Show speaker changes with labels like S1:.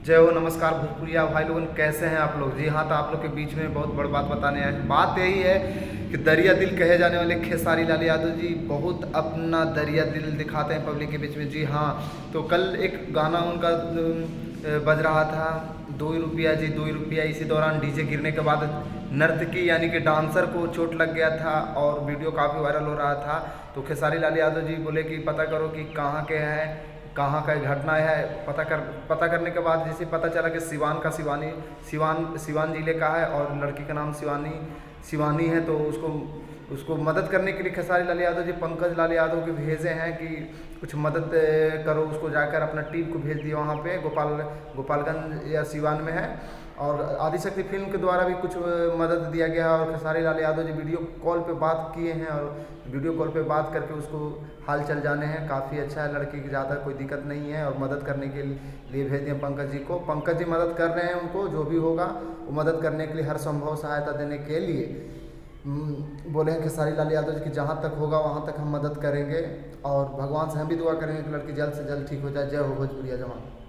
S1: जय हो, नमस्कार भोजपुरिया भाई लोगन, कैसे हैं आप लोग। जी हाँ, तो आप लोग के बीच में बहुत बड़ी बात बताने आए। बात यही है कि दरिया दिल कहे जाने वाले खेसारी लाल यादव जी बहुत अपना दरिया दिल दिखाते हैं पब्लिक के बीच में। जी हाँ, तो कल एक गाना उनका बज रहा था, 2 रुपया जी 2 रुपया। इसी दौरान डीजे गिरने के बाद नर्तकी यानी कि डांसर को चोट लग गया था और वीडियो काफ़ी वायरल हो रहा था। तो खेसारी लाल यादव जी बोले कि पता करो कि कहाँ के हैं, कहाँ का घटना है। पता करने के बाद जैसे पता चला कि सिवान जिले का है और लड़की का नाम शिवानी है। तो उसको मदद करने के लिए खेसारी लाल यादव जी पंकज लाल यादव के भेजे हैं कि कुछ मदद करो। उसको जाकर अपना टीम को भेज दिया वहाँ पे, गोपालगंज या सिवान में है। और आदिशक्ति फिल्म के द्वारा भी कुछ मदद दिया गया है। और खेसारी लाल यादव जी वीडियो कॉल पे बात किए हैं और वीडियो कॉल पे बात करके उसको हाल चल जाने हैं। काफ़ी अच्छा है, लड़की की ज़्यादा कोई दिक्कत नहीं है और मदद करने के लिए भेज दिए पंकज जी को। पंकज जी मदद कर रहे हैं उनको, जो भी होगा वो मदद करने के लिए हर संभव सहायता देने के लिए बोले हैं खेसारी लाल यादव जी कि जहाँ तक होगा वहाँ तक हम मदद करेंगे और भगवान से हम भी दुआ करेंगे कि लड़की जल्द से जल्द ठीक हो जाए। जय हो भोजपुरिया जवान।